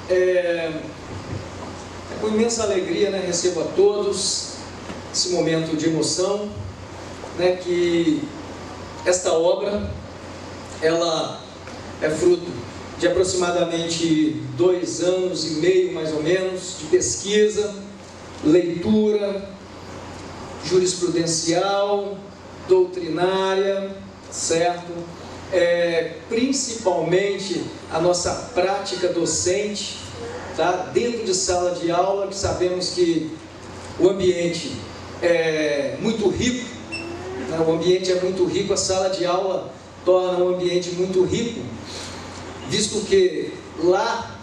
É com imensa alegria, né, recebo a todos esse momento de emoção, né, que esta obra, ela é fruto de aproximadamente 2 anos e meio, mais ou menos, de pesquisa, leitura, jurisprudencial, doutrinária, certo? Principalmente a nossa prática docente, tá? Dentro de sala de aula, que sabemos que o ambiente é muito rico, né? O ambiente é muito rico, a sala de aula torna um ambiente muito rico, visto que lá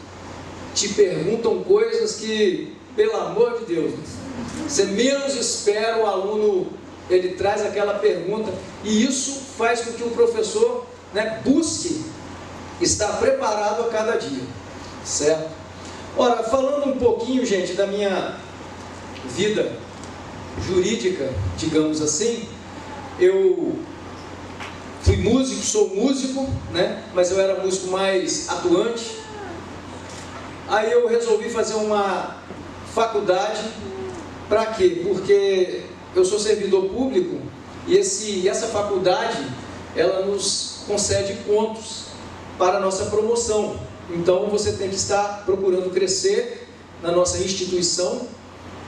te perguntam coisas que, pelo amor de Deus, você menos espera, o aluno, ele traz aquela pergunta, e isso faz com que o professor, né, busque estar preparado a cada dia, certo? Ora, falando um pouquinho, gente, da minha vida jurídica, digamos assim, eu fui músico, sou músico, né, mas eu era músico mais atuante. Aí eu resolvi fazer uma faculdade. Para quê? Porque eu sou servidor público e essa faculdade, ela nos concede pontos para a nossa promoção. Então você tem que estar procurando crescer na nossa instituição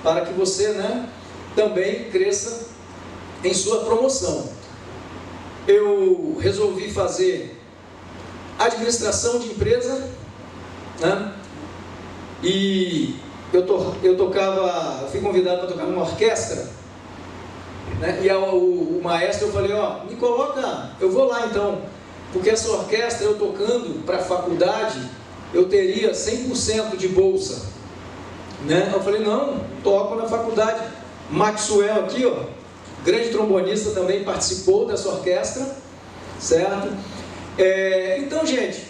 para que você, né, também cresça em sua promoção. Eu resolvi fazer administração de empresa, né, e eu fui convidado para tocar numa orquestra, né? E o maestro, eu falei, ó, me coloca, eu vou lá então, porque essa orquestra, eu tocando para a faculdade, eu teria 100% de bolsa, né? Eu falei, não, toco na faculdade. Maxwell aqui, ó, grande trombonista, também participou dessa orquestra, certo? Então, gente,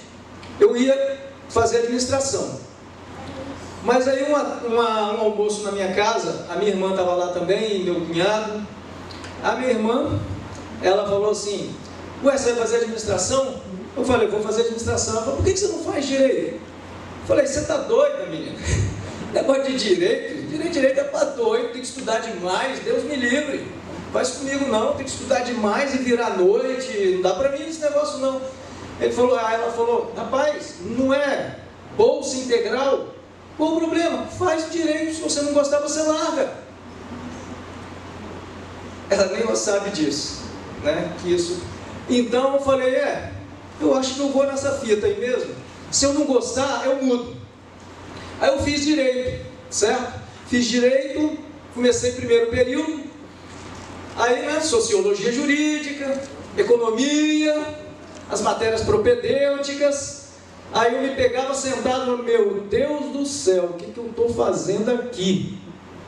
eu ia fazer administração. Mas aí um almoço na minha casa, a minha irmã estava lá também, meu cunhado. A minha irmã, ela falou assim, ué, você vai fazer administração? Eu falei, vou fazer administração. Ela falou, por que você não faz direito? Eu falei, você está doida, menina? Negócio de direito é para doido, tem que estudar demais, Deus me livre. Faz comigo não, tem que estudar demais e virar noite, não dá para mim esse negócio não. Ela falou, rapaz, não é bolsa integral? Qual o problema? Faz direito, se você não gostar, você larga. Ela nem sabe disso, né? Então eu falei, eu acho que eu vou nessa fita aí mesmo. Se eu não gostar, eu mudo. Aí eu fiz direito, certo? Fiz direito, comecei primeiro período, aí, né, sociologia jurídica, economia, as matérias propedêuticas. Aí eu me pegava sentado no meu Deus do céu, o que eu estou fazendo aqui?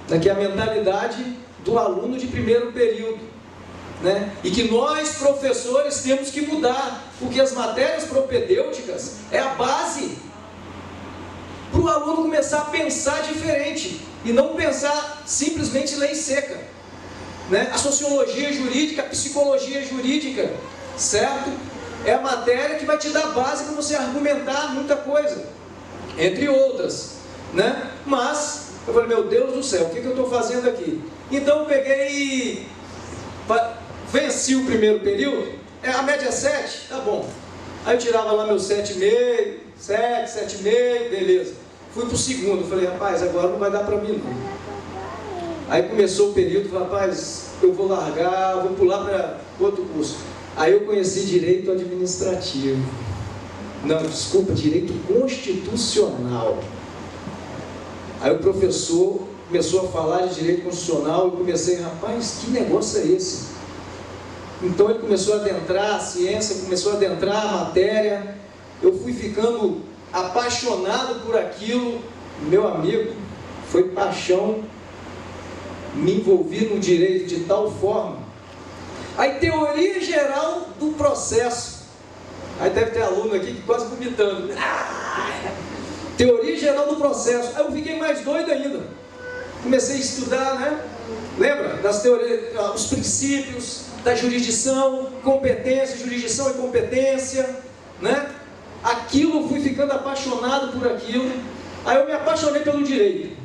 Daqui a mentalidade do aluno de primeiro período, né? E que nós, professores, temos que mudar, porque as matérias propedêuticas é a base para o aluno começar a pensar diferente, e não pensar simplesmente lei seca, né? A sociologia jurídica, a psicologia jurídica, certo? É a matéria que vai te dar base para você argumentar muita coisa, entre outras, né? Mas eu falei, meu Deus do céu, o que eu estou fazendo aqui? Então eu peguei e venci o primeiro período, a média é 7, tá bom. Aí eu tirava lá meus 7,5, 7,5, beleza. Fui para o segundo, falei, rapaz, agora não vai dar para mim não. Aí começou o período, falei, rapaz, eu vou largar, vou pular para outro curso. Aí eu conheci direito administrativo. Não, desculpa, direito constitucional. Aí o professor começou a falar de direito constitucional, eu comecei, rapaz, que negócio é esse? Então ele começou a adentrar a ciência, começou a adentrar a matéria, eu fui ficando apaixonado por aquilo, meu amigo, foi paixão, me envolvi no direito de tal forma. Aí, teoria geral do processo. Aí deve ter aluno aqui que quase vomitando. Teoria geral do processo. Aí eu fiquei mais doido ainda. Comecei a estudar, né? Lembra? Das teorias, os princípios da jurisdição, competência, jurisdição e competência, né? Aquilo, fui ficando apaixonado por aquilo. Aí eu me apaixonei pelo direito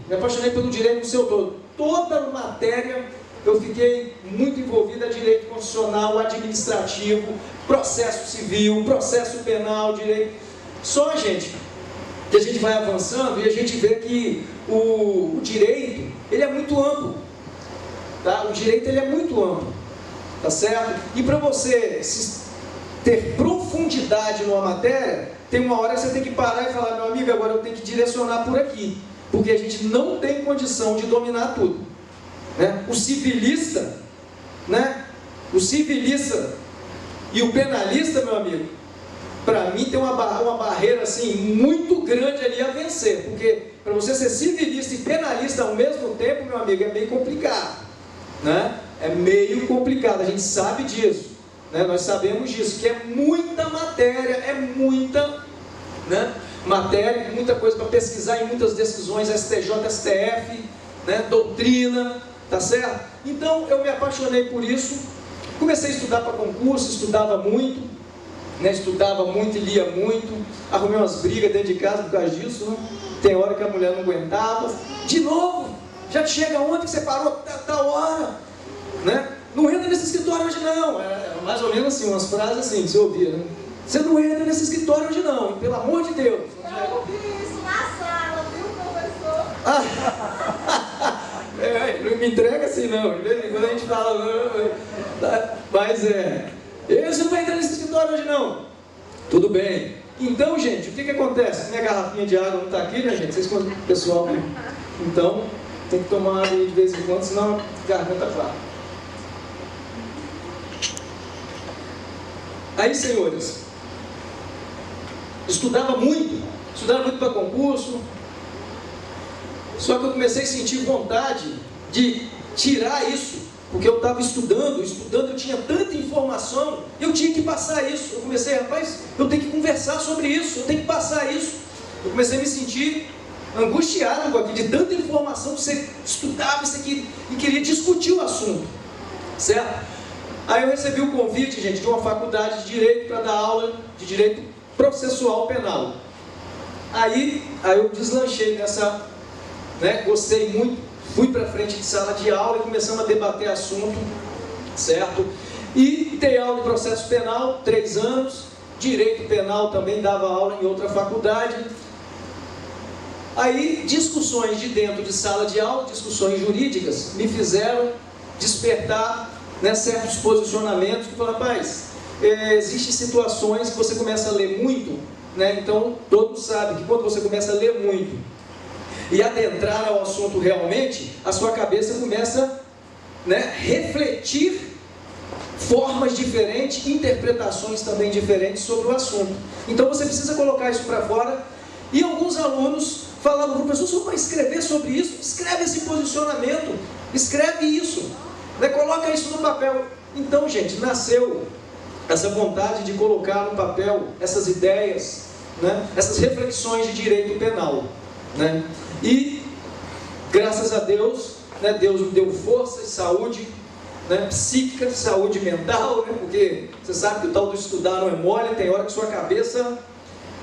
no seu todo. Toda matéria eu fiquei muito envolvido, direito constitucional, administrativo, processo civil, processo penal, direito. Só, gente, que a gente vai avançando e a gente vê que o direito, ele é muito amplo, tá? O direito, ele é muito amplo, tá certo? E para você ter profundidade numa matéria, tem uma hora que você tem que parar e falar, meu amigo, agora eu tenho que direcionar por aqui, porque a gente não tem condição de dominar tudo, né? O civilista, né? O civilista e o penalista, meu amigo, para mim tem uma barreira assim muito grande ali a vencer, porque para você ser civilista e penalista ao mesmo tempo, meu amigo, é meio complicado, né? É meio complicado, a gente sabe disso, né? Nós sabemos disso, que é muita matéria, né? Matéria, muita coisa para pesquisar em muitas decisões, STJ, STF, né? Doutrina, tá certo? Então eu me apaixonei por isso, comecei a estudar para concurso, estudava muito, né? Estudava muito e lia muito, arrumei umas brigas dentro de casa por causa disso, né? Tem hora que a mulher não aguentava, de novo, já chega onde que você parou, tá hora, né? Não entra nesse escritório hoje não, era mais ou menos assim, umas frases assim que você ouvia, né? Você não entra nesse escritório hoje não, pelo amor de Deus. Eu ouvi isso na sala, viu, professor? Não me entrega assim não, de vez em quando a gente fala, mas você não vai entrar nesse escritório hoje não. Tudo bem. Então, gente, o que acontece? Minha garrafinha de água não está aqui, né, gente? Vocês conhecem o pessoal, né? Então, tem que tomar água de vez em quando, senão a garganta fraca. Aí, senhores, estudava muito para concurso, só que eu comecei a sentir vontade de tirar isso, porque eu estava estudando, eu tinha tanta informação, eu tinha que passar isso. Eu comecei, rapaz, eu tenho que conversar sobre isso, eu tenho que passar isso. Eu comecei a me sentir angustiado aqui, de tanta informação que você estudava e queria discutir o assunto, certo? Aí eu recebi o convite, gente, de uma faculdade de Direito para dar aula de Direito Processual Penal. Aí eu deslanchei nessa, né, gostei muito, fui para frente de sala de aula e começamos a debater assunto, certo? E dei aula de processo penal, 3 anos, Direito Penal também dava aula em outra faculdade. Aí discussões de dentro de sala de aula, discussões jurídicas, me fizeram despertar, né, certos posicionamentos que falam, rapaz, existem situações que você começa a ler muito, né? Então todos sabem que quando você começa a ler muito e adentrar ao assunto realmente, a sua cabeça começa, né, refletir formas diferentes, interpretações também diferentes sobre o assunto. Então você precisa colocar isso para fora. E alguns alunos falavam, professor, o senhor vai escrever sobre isso? Escreve esse posicionamento, escreve isso, né? Coloca isso no papel. Então, gente, nasceu essa vontade de colocar no papel essas ideias, né? Essas reflexões de direito penal, né? E graças a Deus, né, Deus me deu força e saúde, né, psíquica, saúde mental, né, porque você sabe que o tal do estudar não é mole, tem hora que sua cabeça,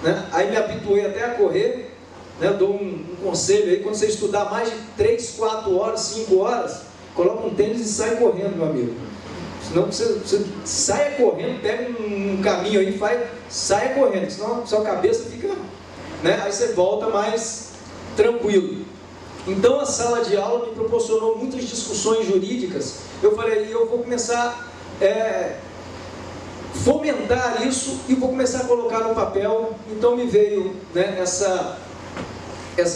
né, aí me habituei até a correr, né, dou um conselho aí, quando você estudar mais de 3, 4 horas, 5 horas, coloca um tênis e sai correndo, meu amigo. Senão você saia correndo, pega um caminho aí, saia correndo, senão sua cabeça fica, né, aí você volta mais tranquilo. Então a sala de aula me proporcionou muitas discussões jurídicas. Eu falei, eu vou começar a fomentar isso e vou começar a colocar no papel. Então me veio, né, essa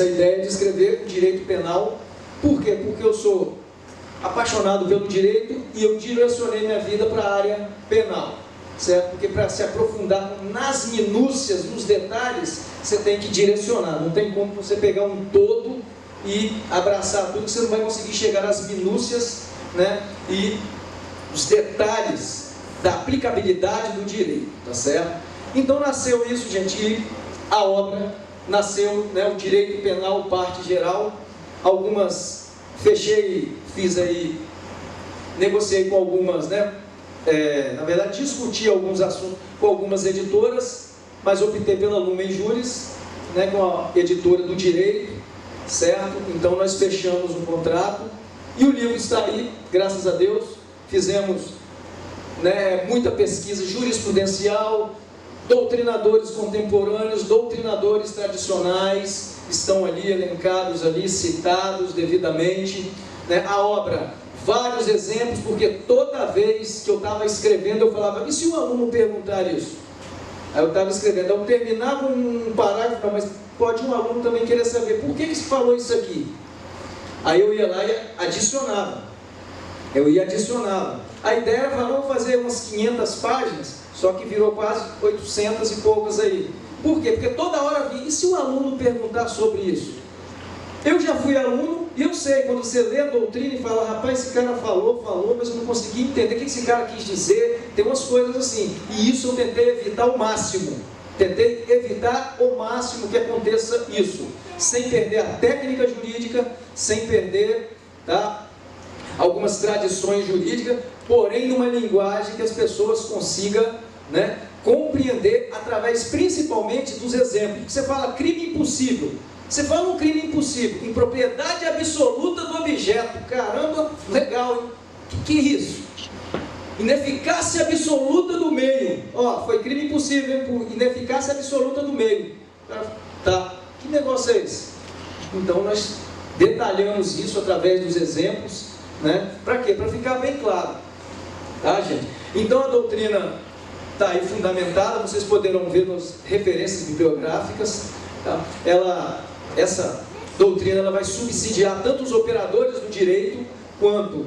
ideia de escrever direito penal. Por quê? Porque eu sou apaixonado pelo direito e eu direcionei minha vida para a área penal, certo? Porque para se aprofundar nas minúcias, nos detalhes, você tem que direcionar. Não tem como você pegar um todo e abraçar tudo, você não vai conseguir chegar às minúcias, né, e os detalhes da aplicabilidade do direito, tá certo? Então nasceu isso, gente, e a obra nasceu, né, o direito penal, parte geral. Algumas fechei, fiz aí, negociei com algumas, né, na verdade discuti alguns assuntos com algumas editoras, mas optei pela Lumen Juris né, com a editora do Direito, certo? Então nós fechamos um contrato e o livro está aí, graças a Deus. Fizemos, né, muita pesquisa jurisprudencial, doutrinadores contemporâneos, doutrinadores tradicionais, estão ali elencados, ali citados devidamente, né? A obra, vários exemplos, porque toda vez que eu estava escrevendo eu falava, e se um aluno perguntar isso? Aí eu estava escrevendo, eu terminava um parágrafo, mas pode um aluno também querer saber, por que se falou isso aqui? Aí eu ia lá e adicionava, a ideia era falar, vamos fazer umas 500 páginas, só que virou quase 800 e poucas aí. Por quê? Porque toda hora vinha, e se o aluno perguntar sobre isso? Eu já fui aluno e eu sei, quando você lê a doutrina e fala, rapaz, esse cara falou, mas eu não consegui entender o que esse cara quis dizer, tem umas coisas assim, e isso eu tentei evitar ao máximo, que aconteça isso, sem perder a técnica jurídica, sem perder, tá, algumas tradições jurídicas, porém numa linguagem que as pessoas consigam, né, compreender através principalmente dos exemplos. Você fala crime impossível, você fala um crime impossível, impropriedade absoluta do objeto, caramba, legal, hein? Que é isso? Ineficácia absoluta do meio, ó, foi crime impossível, hein? Por ineficácia absoluta do meio, tá, que negócio é esse? Então nós detalhamos isso através dos exemplos, né? Para quê? Para ficar bem claro, tá, gente? Então a doutrina está aí fundamentada, vocês poderão ver nas referências bibliográficas, tá? Essa doutrina ela vai subsidiar tanto os operadores do direito, quanto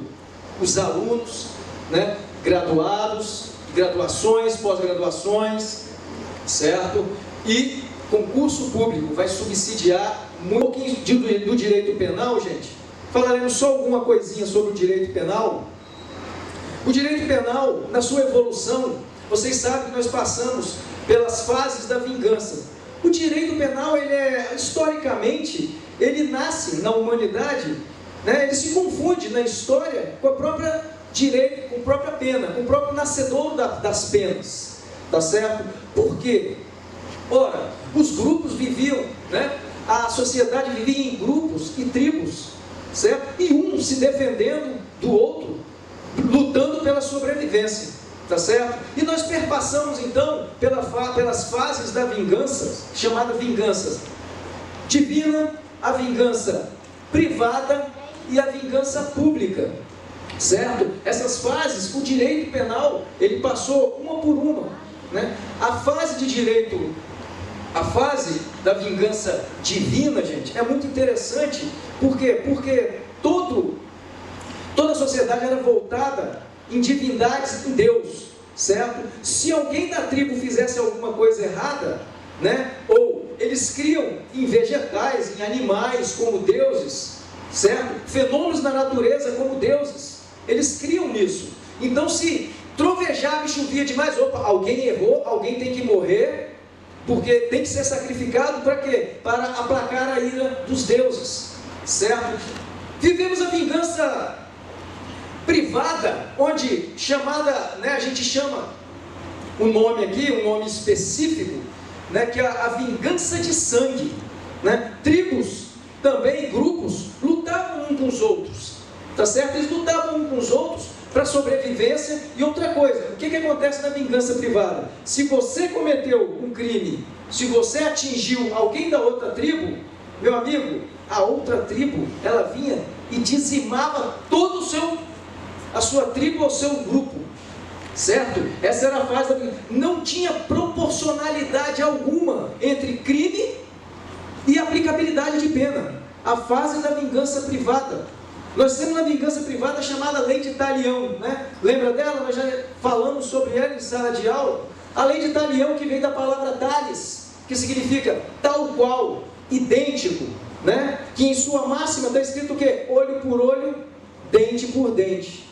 os alunos, né? Graduados, graduações, pós-graduações, certo? E concurso público vai subsidiar um pouquinho do direito penal, gente. Falaremos só alguma coisinha sobre o direito penal. O direito penal, na sua evolução, vocês sabem que nós passamos pelas fases da vingança. O direito penal, historicamente, ele nasce na humanidade, né, ele se confunde na história com a própria direito, com a própria pena, com o próprio nascedor das penas, tá certo? Por quê? Ora, os grupos viviam, né, a sociedade vivia em grupos e tribos, certo? E um se defendendo do outro, lutando pela sobrevivência, tá certo? E nós perpassamos então pelas fases da vingança, chamada vingança divina, a vingança privada e a vingança pública, certo? Essas fases, o direito penal, ele passou uma por uma, né? A fase de direito, a fase da vingança divina, gente, é muito interessante. Por quê? Porque toda a sociedade era voltada em divindades, em Deus, certo? Se alguém da tribo fizesse alguma coisa errada, né, ou eles criam em vegetais, em animais como deuses, certo? Fenômenos da natureza como deuses, eles criam nisso. Então, se trovejava e chovia demais, opa, alguém errou, alguém tem que morrer, porque tem que ser sacrificado para quê? Para aplacar a ira dos deuses, certo? Vivemos a vingança privada, onde chamada, né, a gente chama um nome aqui, um nome específico, né, que é a vingança de sangue, né? Tribos, também grupos, lutavam uns com os outros, tá certo? Eles lutavam uns com os outros para sobrevivência. E outra coisa, o que acontece na vingança privada? Se você cometeu um crime, se você atingiu alguém da outra tribo, meu amigo, a outra tribo, ela vinha e dizimava todo a sua tribo ou seu grupo, certo? Essa era a fase da... Não tinha proporcionalidade alguma entre crime e aplicabilidade de pena. A fase da vingança privada. Nós temos uma vingança privada chamada Lei de Talião, né? Lembra dela? Nós já falamos sobre ela em sala de aula. A Lei de Talião, que vem da palavra talis, que significa tal qual, idêntico, né? Que em sua máxima está escrito o quê? Olho por olho, dente por dente.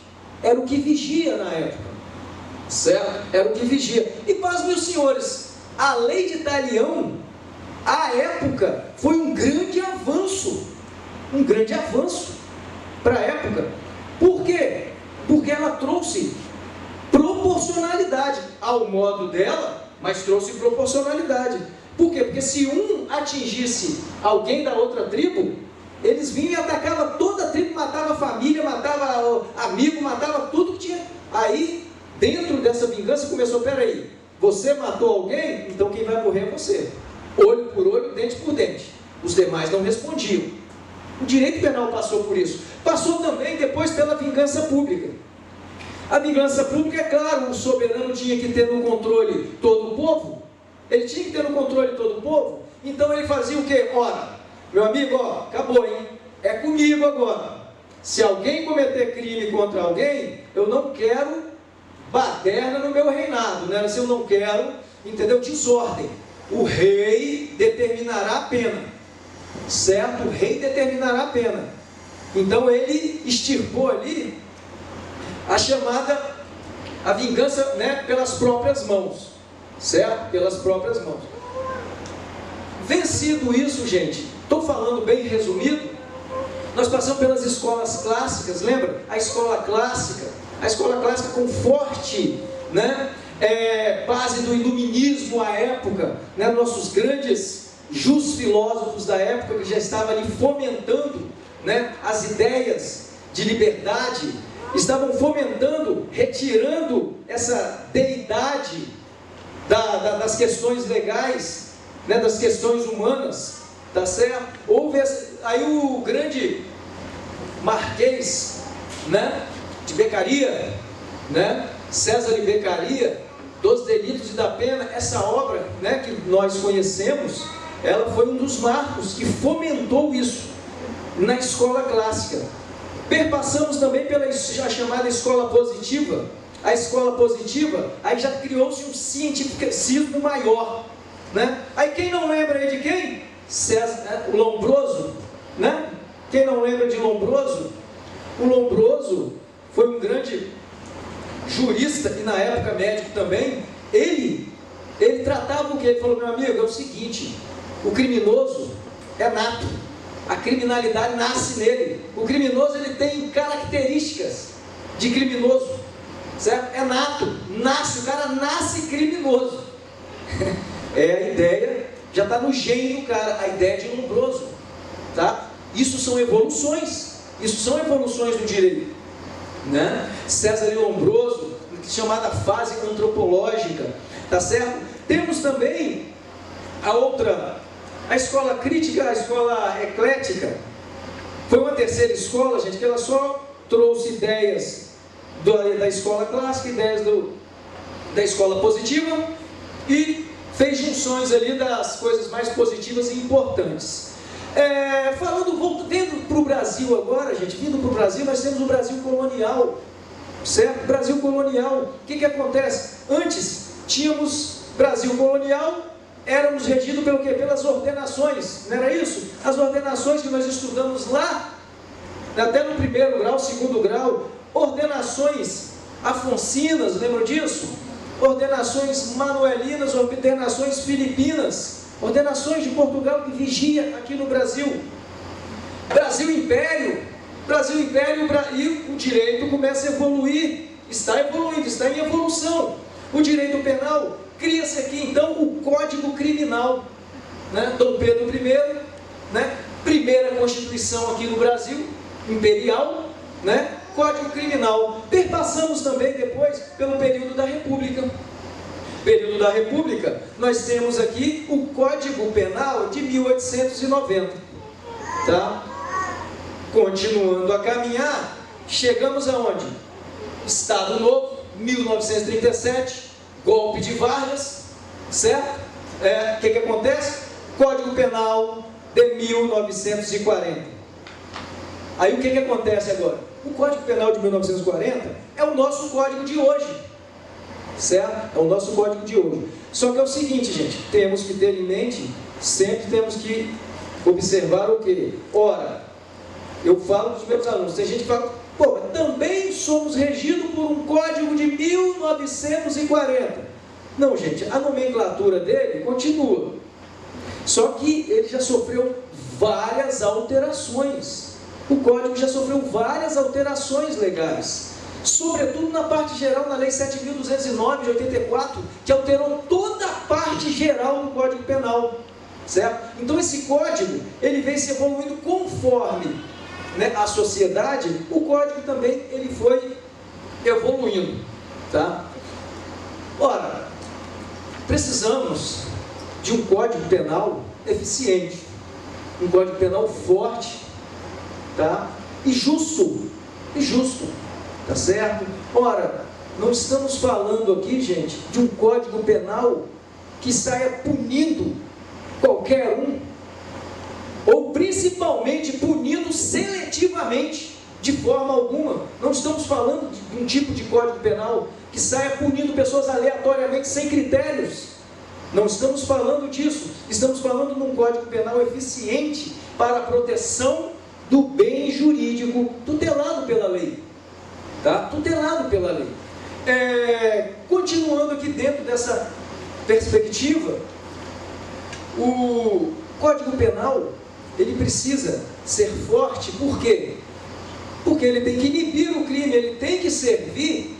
Era o que vigia na época, certo? Era o que vigia. E pasmem os senhores, a Lei de Talião, à época, foi um grande avanço para a época. Por quê? Porque ela trouxe proporcionalidade ao modo dela, mas trouxe proporcionalidade. Por quê? Porque se um atingisse alguém da outra tribo, eles vinham e atacavam toda a tribo, matava a família, matava amigo, matava tudo que tinha. Aí, dentro dessa vingança, começou, peraí, você matou alguém, então quem vai morrer é você. Olho por olho, dente por dente. Os demais não respondiam. O direito penal passou por isso. Passou também depois pela vingança pública. A vingança pública, é claro, o soberano tinha que ter no controle todo o povo. Ele tinha que ter no controle todo o povo. Então ele fazia o quê? Ora, meu amigo, ó, acabou, hein? É comigo agora. Se alguém cometer crime contra alguém, eu não quero baderna no meu reinado, né? Se eu não quero, entendeu? Desordem. O rei determinará a pena, certo? O rei determinará a pena. Então ele extirpou ali a vingança, né, pelas próprias mãos, certo? Pelas próprias mãos. Vencido isso, gente, estou falando bem resumido, nós passamos pelas escolas clássicas, lembra? A escola clássica com forte, né, base do iluminismo à época, né, nossos grandes filósofos da época que já estavam ali fomentando, né, as ideias de liberdade, estavam fomentando, retirando essa deidade das questões legais, né, das questões humanas, tá certo? Houve aí o grande Marquês, né, de Beccaria, né, César de Beccaria, dos Delitos e da Pena, essa obra, né, que nós conhecemos, ela foi um dos marcos que fomentou isso na escola clássica. Perpassamos também pela já chamada escola positiva. A escola positiva, aí já criou-se um cientificismo maior, né? Aí quem não lembra aí de quem? O Lombroso, né? Quem não lembra de Lombroso? O Lombroso foi um grande jurista e na época médico também. Ele tratava o que? Ele falou, meu amigo, é o seguinte, o criminoso é nato, a criminalidade nasce nele. O criminoso, ele tem características de criminoso, certo? É nato, o cara nasce criminoso. A ideia já está no gene do cara, a ideia de Lombroso, tá? Isso são evoluções do direito, né? César de Lombroso, chamada fase antropológica, tá certo? Temos também a escola crítica, a escola eclética. Foi uma terceira escola, gente, que ela só trouxe ideias da escola clássica, ideias da escola positiva e fez junções ali das coisas mais positivas e importantes. Vindo para o Brasil agora, gente, nós temos o Brasil colonial, certo? Brasil colonial, o que acontece? Antes, tínhamos Brasil colonial, éramos regidos pelo quê? Pelas ordenações, não era isso? As ordenações que nós estudamos lá, até no primeiro grau, segundo grau, ordenações afoncinas, lembram disso? Ordenações manuelinas, ordenações filipinas, ordenações de Portugal que vigia aqui no Brasil. Brasil Império, e o direito começa a evoluir, está evoluindo, está em evolução. O direito penal, cria-se aqui então o Código Criminal, né? Dom Pedro I, né? Primeira Constituição aqui no Brasil, imperial, né? Código Criminal. Perpassamos também depois pelo período da República. Período da República, nós temos aqui o Código Penal de 1890, tá? Continuando a caminhar, chegamos aonde? Estado Novo, 1937, golpe de Vargas, certo? O que acontece? Código Penal de 1940. Aí o que acontece agora? O Código Penal de 1940 é o nosso código de hoje, certo? É o nosso código de hoje. Só que é o seguinte, gente, temos que ter em mente, sempre temos que observar o quê? Ora, eu falo dos meus alunos, tem gente que fala, pô, também somos regidos por um código de 1940. Não, gente, a nomenclatura dele continua. Só que ele já sofreu várias alterações. O código já sofreu várias alterações legais. sobretudo na parte geral, na Lei 7.209 de 84, que alterou toda a parte geral do Código Penal, certo? Então esse código, ele vem se evoluindo conforme, né, a sociedade, o código também ele foi evoluindo, tá? Ora, precisamos de um Código Penal eficiente, um Código Penal forte, tá? E justo, tá certo? Ora, não estamos falando aqui, gente, de um Código Penal que saia punindo qualquer um, ou principalmente punindo seletivamente, de forma alguma. Não estamos falando de um tipo de Código Penal que saia punindo pessoas aleatoriamente, sem critérios. Não estamos falando disso. Estamos falando de um Código Penal eficiente para a proteção do bem jurídico tutelado pela lei. Tá? Tutelado pela lei. Continuando aqui dentro dessa perspectiva, o Código Penal, ele precisa ser forte, por quê? Porque ele tem que inibir o crime, ele tem que servir,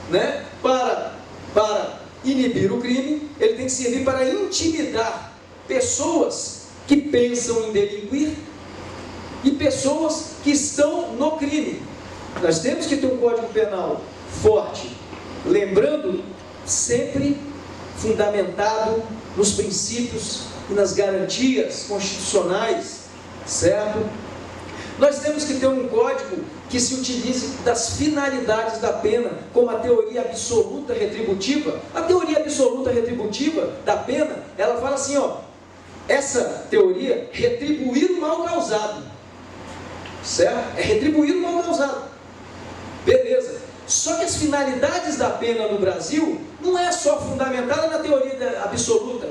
né, para inibir o crime, ele tem que servir para intimidar pessoas que pensam em delinquir e pessoas que estão no crime. Nós temos que ter um Código Penal forte, lembrando, sempre fundamentado nos princípios e nas garantias constitucionais, certo? Nós temos que ter um código que se utilize das finalidades da pena, como a teoria absoluta retributiva. A teoria absoluta retributiva da pena, ela fala assim, ó, essa teoria, retribuir o mal causado, certo? É retribuir o mal causado. Beleza. Só que as finalidades da pena no Brasil não é só fundamentada na teoria absoluta,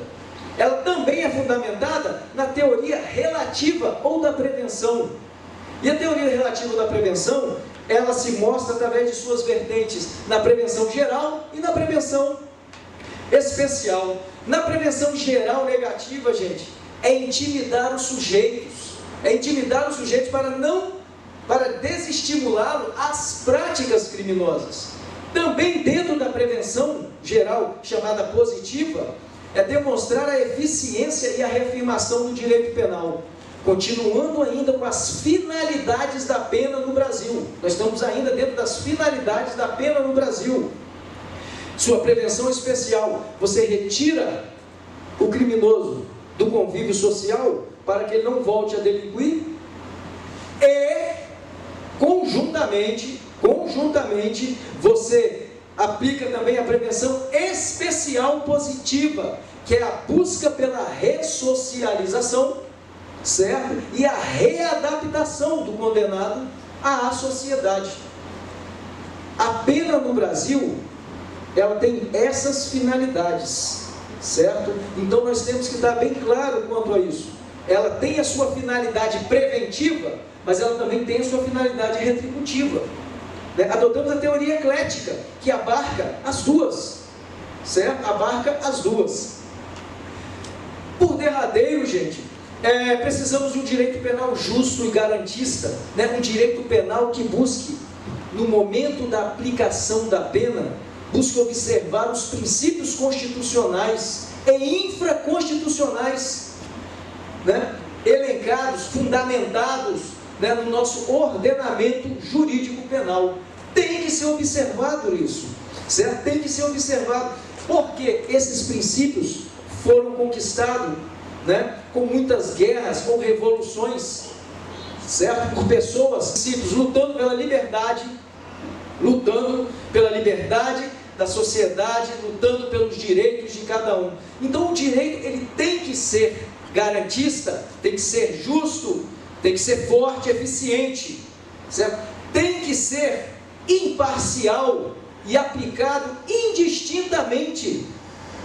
ela também é fundamentada na teoria relativa ou da prevenção. E a teoria relativa da prevenção, ela se mostra através de suas vertentes na prevenção geral e na prevenção especial. Na prevenção geral negativa, gente, é intimidar os sujeitos. É intimidar os sujeitos para desestimulá-lo às práticas criminosas. Também dentro da prevenção geral, chamada positiva, é demonstrar a eficiência e a reafirmação do direito penal. Continuando ainda com as finalidades da pena no Brasil. Nós estamos ainda dentro das finalidades da pena no Brasil. Sua prevenção especial, você retira o criminoso do convívio social para que ele não volte a delinquir. E, conjuntamente, você aplica também a prevenção especial positiva, que é a busca pela ressocialização, certo? E a readaptação do condenado à sociedade. A pena no Brasil, ela tem essas finalidades, certo? Então nós temos que estar bem claro quanto a isso. Ela tem a sua finalidade preventiva, mas ela também tem a sua finalidade retributiva. Adotamos a teoria eclética, que abarca as duas, certo? Abarca as duas. Por derradeiro, gente, precisamos de um direito penal justo e garantista, um direito penal que busque, no momento da aplicação da pena, busque observar os princípios constitucionais e infraconstitucionais, elencados, fundamentados, no nosso ordenamento jurídico penal. Tem que ser observado isso, certo? Tem que ser observado, porque esses princípios foram conquistados, com muitas guerras ou revoluções, certo? Por pessoas simples, lutando pela liberdade da sociedade, lutando pelos direitos de cada um. Então o direito, ele tem que ser garantista, tem que ser justo, tem que ser forte, eficiente, certo? Tem que ser imparcial e aplicado indistintamente.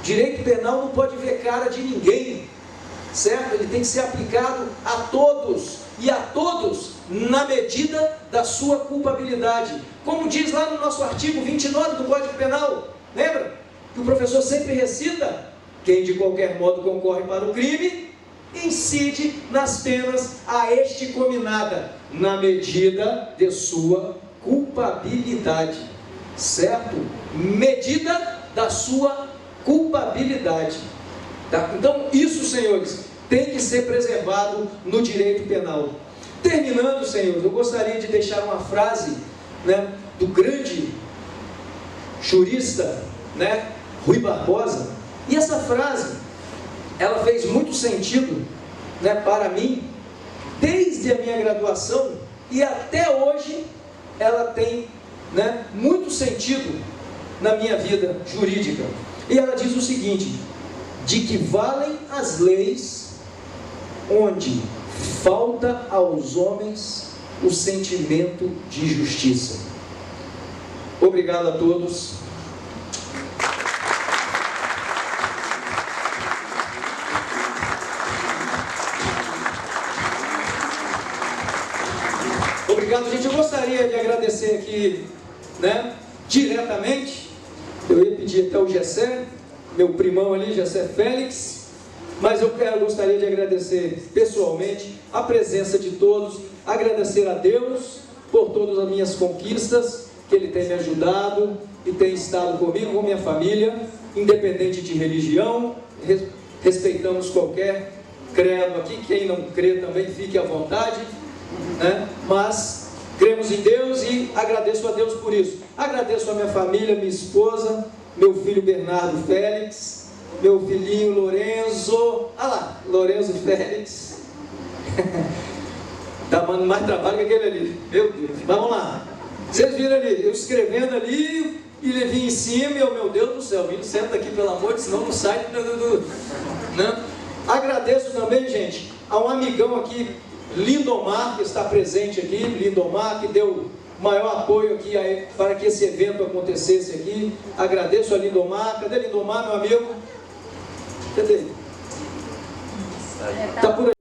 Direito penal não pode ver cara de ninguém, certo? Ele tem que ser aplicado a todos, e a todos na medida da sua culpabilidade. Como diz lá no nosso artigo 29 do Código Penal, lembra? Que o professor sempre recita: quem de qualquer modo concorre para o crime, incide nas penas a este cominada, na medida de sua culpabilidade. certo? Medida da sua culpabilidade. Tá? Então, isso, senhores, tem que ser preservado no direito penal. Terminando, senhores, eu gostaria de deixar uma frase, né, do grande jurista, né, Rui Barbosa. E essa frase, ela fez muito sentido, né, para mim, desde a minha graduação, e até hoje ela tem, né, muito sentido na minha vida jurídica. E ela diz o seguinte: de que valem as leis onde falta aos homens o sentimento de justiça. Obrigado a todos. Obrigado, gente. Eu gostaria de agradecer aqui, né, diretamente. Eu ia pedir até o Gessé, meu primão ali, Gessé Félix, mas eu gostaria de agradecer pessoalmente a presença de todos, agradecer a Deus por todas as minhas conquistas, que Ele tem me ajudado e tem estado comigo, com minha família, independente de religião, respeitamos qualquer credo aqui, quem não crê também fique à vontade, né? Mas cremos em Deus e agradeço a Deus por isso. Agradeço a minha família, minha esposa, meu filho Bernardo Félix, meu filhinho Lorenzo, Lorenzo Félix, tá dando mais trabalho que aquele ali, meu Deus. Vamos lá, vocês viram ali, eu escrevendo ali, e ele vinha em cima, e eu, meu Deus do céu, Vini, senta aqui pelo amor de Deus, senão não sai, né? Agradeço também, gente, a um amigão aqui, Lindomar, que está presente aqui, Lindomar, que deu maior apoio aqui para que esse evento acontecesse aqui. Agradeço a Lindomar. Cadê Lindomar, meu amigo? Cadê? Está por aí.